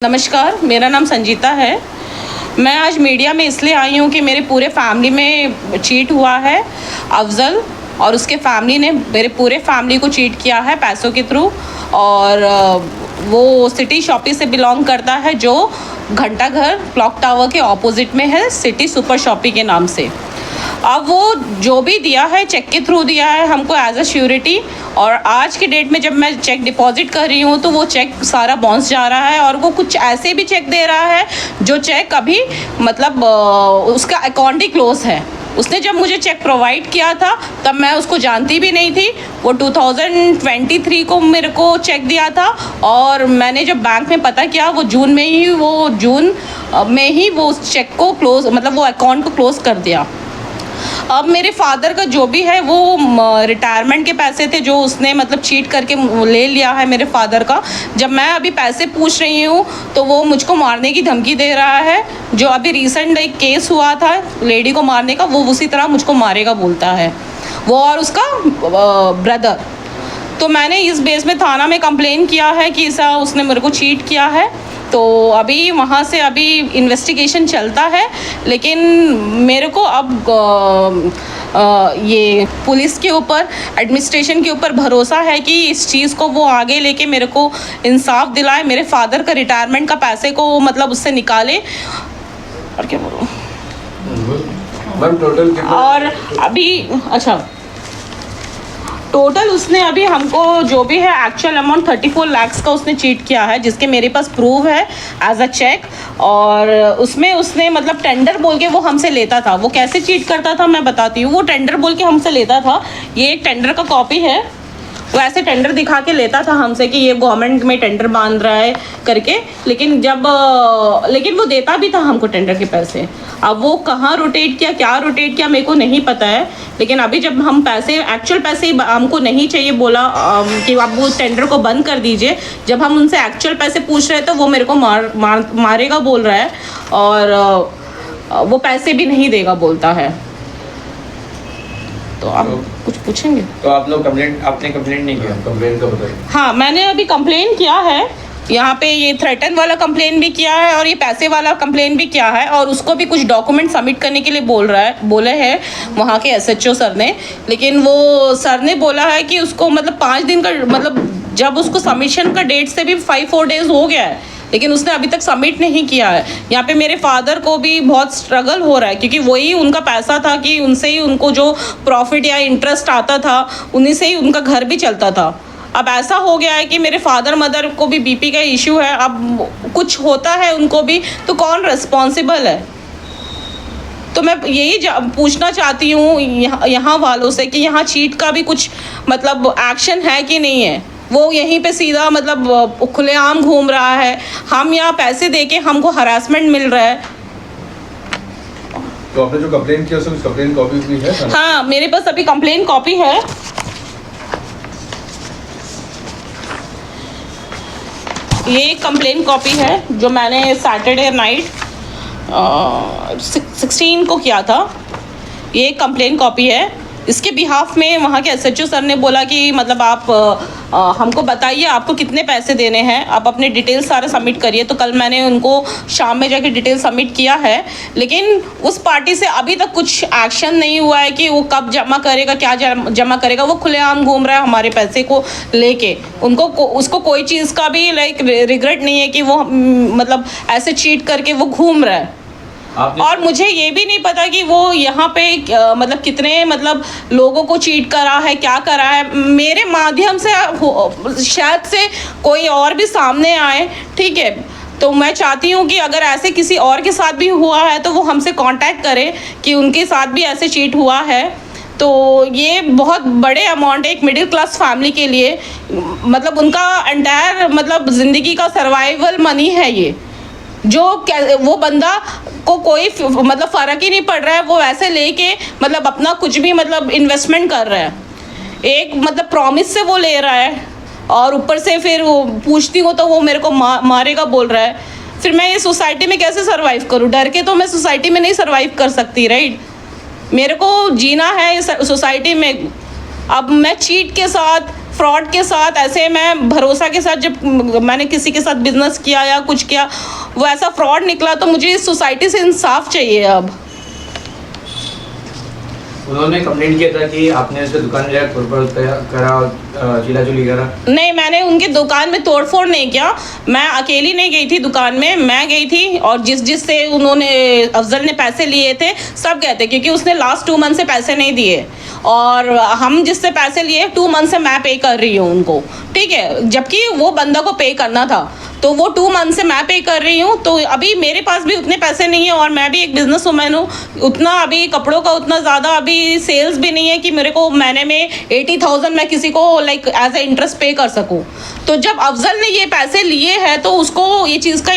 नमस्कार, मेरा नाम संजीता है। मैं आज मीडिया में इसलिए आई हूँ कि मेरे पूरे फैमिली में चीट हुआ है। अफजल और उसके फैमिली ने मेरे पूरे फैमिली को चीट किया है पैसों के थ्रू। और वो सिटी शॉपिंग से बिलोंग करता है, जो घंटा घर क्लॉक टावर के ऑपोजिट में है, सिटी सुपर शॉपिंग के नाम से। अब वो जो भी दिया है चेक के थ्रू दिया है हमको एज अ श्योरिटी, और आज के डेट में जब मैं चेक डिपॉजिट कर रही हूँ तो वो चेक सारा बाउंस जा रहा है। और वो कुछ ऐसे भी चेक दे रहा है जो चेक अभी मतलब उसका अकाउंट ही क्लोज है। उसने जब मुझे चेक प्रोवाइड किया था तब मैं उसको जानती भी नहीं थी। वो 2023 को मेरे को चेक दिया था, और मैंने जब बैंक में पता किया वो जून में ही वो उस चेक को क्लोज मतलब वो अकाउंट को क्लोज कर दिया। अब मेरे फादर का जो भी है वो रिटायरमेंट के पैसे थे जो उसने मतलब चीट करके ले लिया है मेरे फादर का। जब मैं अभी पैसे पूछ रही हूँ तो वो मुझको मारने की धमकी दे रहा है। जो अभी रिसेंट एक केस हुआ था लेडी को मारने का, वो उसी तरह मुझको मारेगा बोलता है, वो और उसका ब्रदर। तो मैंने इस बेस में थाना में कंप्लेन किया है कि ऐसा उसने मेरे को चीट किया है। तो अभी वहाँ से अभी इन्वेस्टिगेशन चलता है, लेकिन मेरे को अब ये पुलिस के ऊपर, एडमिनिस्ट्रेशन के ऊपर भरोसा है कि इस चीज़ को वो आगे लेके मेरे को इंसाफ दिलाए, मेरे फादर का रिटायरमेंट का पैसे को मतलब उससे निकाले। और क्या बोलूँ मैम, टोटल कितना? और अभी अच्छा, टोटल उसने अभी हमको जो भी है एक्चुअल अमाउंट 34 लाख का उसने चीट किया है, जिसके मेरे पास प्रूफ है एज अ चेक। और उसमें उसने मतलब टेंडर बोल के वो हमसे लेता था। वो कैसे चीट करता था मैं बताती हूँ। वो टेंडर बोल के हमसे लेता था, ये एक टेंडर का कॉपी है। वो ऐसे टेंडर दिखा के लेता था हमसे कि ये गवर्नमेंट में टेंडर बांध रहा है करके, लेकिन वो देता भी था हमको टेंडर के पैसे। अब वो कहाँ रोटेट किया, क्या रोटेट किया मेरे को नहीं पता है। लेकिन अभी जब हम पैसे, एक्चुअल पैसे हमको नहीं चाहिए बोला कि आप वो टेंडर को बंद कर दीजिए, जब हम उनसे एक्चुअल पैसे पूछ रहे तो वो मेरे को मारेगा बोल रहा है, और वो पैसे भी नहीं देगा बोलता है। तो आप कुछ पूछेंगे? तो आपने कंप्लेंट नहीं किया? कंप्लेंट का बताइए। हाँ, मैंने अभी कंप्लेन किया है। यहाँ पे ये थ्रेटन वाला कंप्लेन भी किया है और ये पैसे वाला कंप्लेन भी किया है, और उसको भी कुछ डॉक्यूमेंट सबमिट करने के लिए बोले हैं वहाँ के एसएचओ सर ने। लेकिन वो सर ने बोला है कि उसको मतलब 5 दिन का, मतलब जब उसको सबमिशन का डेट से भी 5-4 डेज हो गया है, लेकिन उसने अभी तक सबमिट नहीं किया है। यहाँ पे मेरे फादर को भी बहुत स्ट्रगल हो रहा है, क्योंकि वही उनका पैसा था कि उनसे ही उनको जो प्रॉफिट या इंटरेस्ट आता था उन्हीं से ही उनका घर भी चलता था। अब ऐसा हो गया है कि मेरे फादर मदर को भी बीपी का इश्यू है। अब कुछ होता है उनको भी तो कौन रिस्पॉन्सिबल है? तो मैं यही पूछना चाहती हूँ यहाँ वालों से कि यहाँ चीट का भी कुछ मतलब एक्शन है कि नहीं है। वो यहीं पे सीधा मतलब खुलेआम घूम रहा है। हम यहाँ पैसे दे के हमको हरासमेंट मिल रहा है। तो आपने जो कंप्लेन किया उसकी कंप्लेन कॉपी भी है? हाँ, मेरे पास अभी कंप्लेन कॉपी है। ये एक कंप्लेन कॉपी है जो मैंने सैटरडे नाइट 16 को किया था। ये एक कंप्लेन कॉपी है। इसके बिहाफ में वहाँ के एसएचओ सर ने बोला कि मतलब आप हमको बताइए आपको कितने पैसे देने हैं, आप अपने डिटेल सारे सबमिट करिए। तो कल मैंने उनको शाम में जाके डिटेल सबमिट किया है, लेकिन उस पार्टी से अभी तक कुछ एक्शन नहीं हुआ है कि वो कब जमा करेगा, क्या जमा करेगा। वो खुलेआम घूम रहा है हमारे पैसे को लेके। उसको कोई चीज़ का भी लाइक रिग्रेट नहीं है कि वो मतलब ऐसे चीट करके वो घूम रहा है। और मुझे ये भी नहीं पता कि वो यहाँ पे मतलब कितने मतलब लोगों को चीट करा है, क्या करा है। मेरे माध्यम से शायद से कोई और भी सामने आए, ठीक है। तो मैं चाहती हूँ कि अगर ऐसे किसी और के साथ भी हुआ है तो वो हमसे कांटेक्ट करे कि उनके साथ भी ऐसे चीट हुआ है। तो ये बहुत बड़े अमाउंट है एक मिडिल क्लास फैमिली के लिए। मतलब उनका एंटायर मतलब ज़िंदगी का सर्वाइवल मनी है ये, जो वो बंदा को कोई मतलब फ़र्क ही नहीं पड़ रहा है। वो ऐसे लेके मतलब अपना कुछ भी मतलब इन्वेस्टमेंट कर रहा है। एक मतलब प्रॉमिस से वो ले रहा है, और ऊपर से फिर वो पूछती हूँ तो वो मेरे को मारेगा बोल रहा है। फिर मैं ये सोसाइटी में कैसे सर्वाइव करूँ? डर के तो मैं सोसाइटी में नहीं सर्वाइव कर सकती, राइट? मेरे को जीना है इस सोसाइटी में। अब मैं चीट के साथ फ्रॉड के साथ, ऐसे मैं भरोसा के साथ जब मैंने किसी के साथ बिजनेस किया या कुछ किया, वो ऐसा फ्रॉड निकला, तो मुझे इस सोसाइटी से इंसाफ चाहिए अब। उन्होंने कंप्लेंट किया था कि आपने उसके दुकान में जाकर तोड़फोड़ करा, चिल्ला-चुली करा। नहीं, मैंने उनकी दुकान में तोड़फोड़ नहीं किया, मैं अकेली नहीं गई थी दुकान में, मैं गई थी और जिससे उन्होंने अफजल ने पैसे लिए थे सब गए थे, क्योंकि उसने लास्ट 2 मंथ से पैसे नहीं दिए और हम जिससे पैसे लिए 2 मंथ से मैं पे कर रही हूँ उनको, ठीक है, जबकि वो बंदा को पे करना था, तो वो 2 मंथ से मैं पे कर रही हूँ। तो अभी मेरे पास भी उतने पैसे नहीं है और मैं भी एक बिजनेस वूमेन हूँ, उतना अभी कपड़ों का उतना ज़्यादा अभी सेल्स भी नहीं है कि मेरे को महीने में 80,000 मैं किसी को लाइक एज ए इंटरेस्ट पे कर सकूँ। तो जब अफजल ने ये पैसे लिए हैं तो उसको ये चीज़ का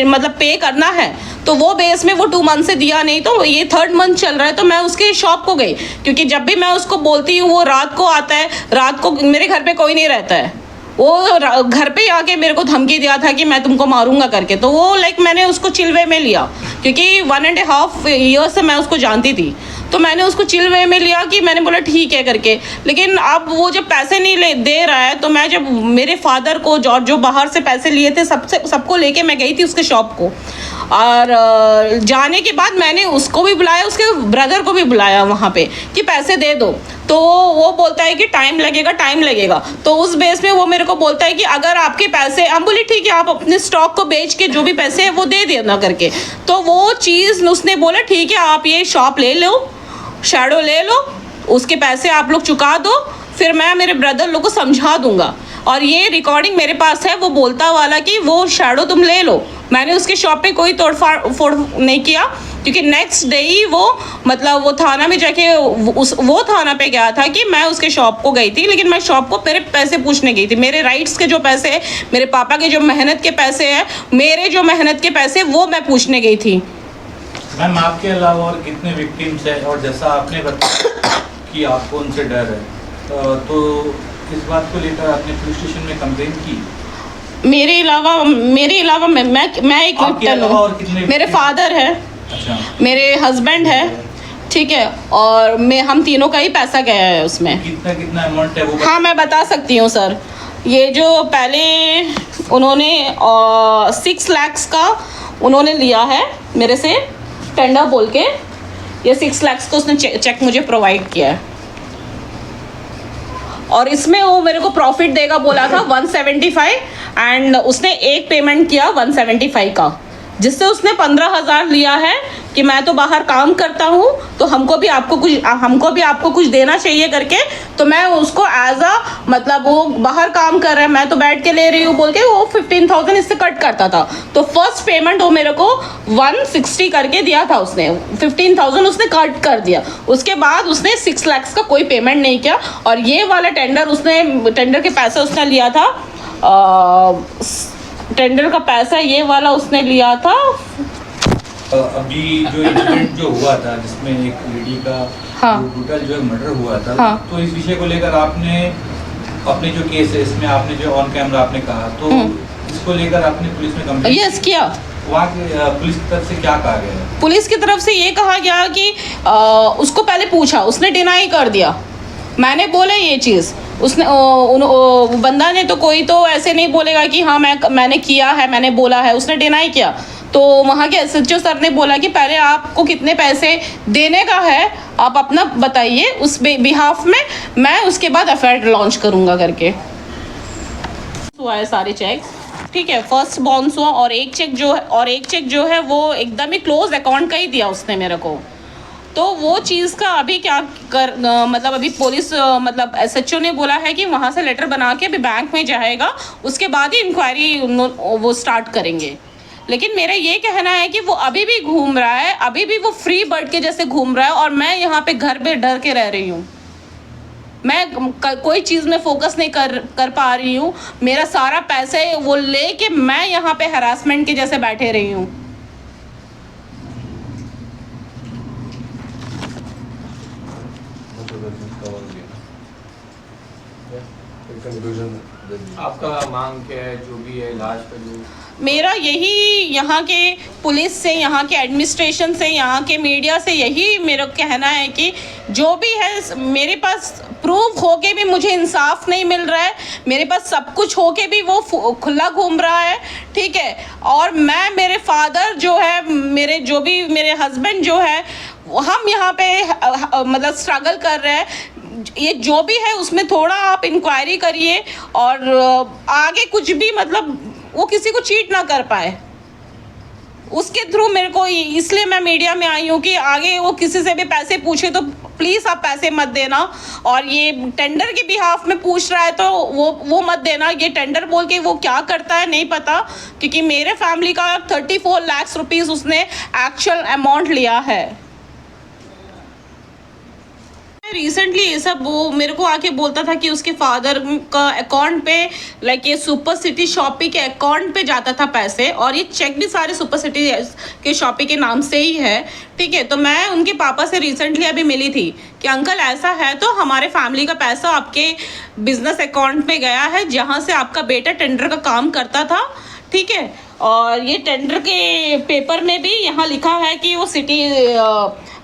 मतलब पे करना है, तो वो बेस में वो 2 मंथ से दिया नहीं, तो ये 3rd मंथ चल रहा है, तो मैं उसके शॉप को गई, क्योंकि जब भी मैं उसको बोलती हूँ वो रात को आता है, रात को मेरे घर पे कोई नहीं रहता है, वो घर पे आके मेरे को धमकी दिया था कि मैं तुमको मारूंगा करके, तो वो लाइक मैंने उसको चिलवे में लिया, क्योंकि 1.5 ईयर से मैं उसको जानती थी, तो मैंने उसको चिलवे में लिया कि मैंने बोला ठीक है करके। लेकिन अब वो जब पैसे नहीं दे रहा है, तो मैं जब मेरे फादर को जो बाहर से पैसे लिए थे सबको लेके मैं गई थी उसके शॉप को, और जाने के बाद मैंने उसको भी बुलाया, उसके ब्रदर को भी बुलाया वहाँ पे कि पैसे दे दो, तो वो बोलता है कि टाइम लगेगा, तो उस बेस में वो मेरे को बोलता है कि अगर आपके पैसे, हम बोले ठीक है आप अपने स्टॉक को बेच के जो भी पैसे हैं वो दे देना करके, तो वो चीज़ उसने बोला ठीक है आप ये शॉप ले लो, शैडो ले लो, उसके पैसे आप लोग चुका दो, फिर मैं मेरे ब्रदर लोग को समझा दूंगा। और ये रिकॉर्डिंग मेरे पास है, वो बोलता वाला कि वो शैडो तुम ले लो। मैंने उसके शॉप पे कोई तोड़फोड़ नहीं किया, क्योंकि नेक्स्ट डे ही वो मतलब वो थाना में जाके वो थाना पे गया था कि मैं उसके शॉप को गई थी, लेकिन मैं शॉप को मेरे पैसे पूछने गई थी, मेरे राइट्स के जो पैसे हैं, मेरे पापा के जो मेहनत के पैसे हैं, मेरे जो मेहनत के पैसे वो मैं पूछने गई थी। मैम आपके अलावा और कितने विक्टिम्स हैं, और जैसा आपने बताया कि आपको उनसे डर है, तो इस बात को लेकर आपने पुलिस स्टेशन में कंप्लेन की? मेरे अलावा मैं एक विक्टिम हूँ, मेरे फादर है, अच्छा, मेरे हस्बैंड है, ठीक है, और हम तीनों का ही पैसा गया है उसमें। कितना अमाउंट है वो? हाँ मैं बता सकती हूँ सर, ये जो पहले उन्होंने 6 लाख का उन्होंने लिया है मेरे से टेंडर बोल के, ये 6 लाख का उसने चेक मुझे प्रोवाइड किया है, और इसमें वो मेरे को प्रॉफिट देगा बोला था 175, एंड उसने एक पेमेंट किया 175 का, जिससे उसने 15,000 लिया है कि मैं तो बाहर काम करता हूँ, तो हमको भी आपको कुछ देना चाहिए करके, तो मैं उसको एज अ मतलब वो बाहर काम कर रहा है, मैं तो बैठ के ले रही हूँ बोल के वो 15,000 इससे कट करता था, तो फर्स्ट पेमेंट वो मेरे को 160 करके दिया था, उसने 15,000 उसने कट कर दिया, उसके बाद उसने 6 लाख का कोई पेमेंट नहीं किया, और ये वाला टेंडर के पैसे उसने लिया था, टेंडर का पैसा ये वाला उसने लिया था। अभी जो इंसिडेंट जो हुआ था जिसमें एक लेडी का हाँ, ब्रूटल जो मर्डर हुआ था, हाँ, तो इस विषय को लेकर आपने अपने जो केस है इसमें आपने जो ऑन कैमरा आपने कहा, तो इसको लेकर आपने पुलिस में कंप्लेंट यस किया। वहाँ पुलिस की तरफ से क्या कहा गया? पुलिस की तरफ से ये कहा गया कि उसको पहले पूछा, उसने डिनाई कर दिया, मैंने बोला ये चीज़, उसने बंदा ने तो कोई तो ऐसे नहीं बोलेगा कि हाँ मैंने किया है, मैंने बोला है, उसने डिनाई किया, तो वहाँ के SHO सर ने बोला कि पहले आपको कितने पैसे देने का है आप अपना बताइए, उस बिहाफ में मैं उसके बाद FIR लॉन्च करूँगा करके। हुआ है सारे चेक्स, ठीक है, फर्स्ट बाउंस हुआ, और एक चेक जो है वो एकदम ही क्लोज अकाउंट का ही दिया उसने मेरे को, तो वो चीज़ का अभी क्या मतलब अभी पुलिस मतलब SHO ने बोला है कि वहाँ से लेटर बना के अभी बैंक में जाएगा, उसके बाद ही इंक्वायरी वो स्टार्ट करेंगे। लेकिन मेरा ये कहना है कि वो अभी भी घूम रहा है, अभी भी वो फ्री बर्ड के जैसे घूम रहा है, और मैं यहाँ पे घर पे डर के रह रही हूँ, मैं कोई चीज़ में फोकस नहीं कर पा रही हूँ, मेरा सारा पैसे वो ले के मैं यहाँ पे हरासमेंट के जैसे बैठे रही हूँ। आपका मांग क्या है, जो भी है इलाज का जो? मेरा यही यहाँ के पुलिस से, यहाँ के एडमिनिस्ट्रेशन से, यहाँ के मीडिया से यही मेरा कहना है कि जो भी है मेरे पास प्रूफ होके भी मुझे इंसाफ नहीं मिल रहा है, मेरे पास सब कुछ होके भी वो खुला घूम रहा है, ठीक है। और मैं, मेरे फादर जो है, मेरे हस्बैंड जो है, हम यहाँ पे मतलब स्ट्रगल कर रहे हैं। ये जो भी है उसमें थोड़ा आप इंक्वायरी करिए और आगे कुछ भी मतलब वो किसी को चीट ना कर पाए, उसके थ्रू मेरे को, इसलिए मैं मीडिया में आई हूँ कि आगे वो किसी से भी पैसे पूछे तो प्लीज़ आप पैसे मत देना। और ये टेंडर के बिहाफ में पूछ रहा है तो वो मत देना। ये टेंडर बोल के वो क्या करता है नहीं पता, क्योंकि मेरे फैमिली का 34 लाख रुपीज़ उसने एक्चुअल अमाउंट लिया है। रिसेंटली ये सब वो मेरे को आके बोलता था कि उसके फादर का अकाउंट पे, लाइक ये सुपर सिटी शॉपिंग के अकाउंट पे जाता था पैसे, और ये चेक भी सारे सुपर सिटी के शॉपिंग के नाम से ही है, ठीक है। तो मैं उनके पापा से रिसेंटली अभी मिली थी कि अंकल ऐसा है तो हमारे फैमिली का पैसा आपके बिजनेस अकाउंट में गया है जहाँ से आपका बेटा टेंडर का काम करता था, ठीक है। और ये टेंडर के पेपर में भी यहाँ लिखा है कि वो city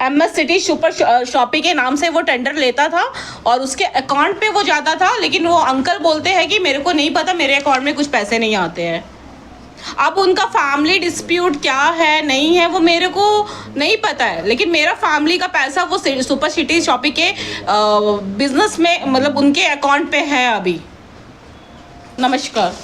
MS city super shopping के नाम से वो टेंडर लेता था और उसके अकाउंट पे वो जाता था। लेकिन वो अंकल बोलते हैं कि मेरे को नहीं पता, मेरे अकाउंट में कुछ पैसे नहीं आते हैं। अब उनका फैमिली डिस्प्यूट क्या है नहीं है वो मेरे को नहीं पता है, लेकिन मेरा फैमिली का पैसा वो सुपर सिटी शॉपिंग के बिजनेस में मतलब उनके अकाउंट पे है अभी। नमस्कार।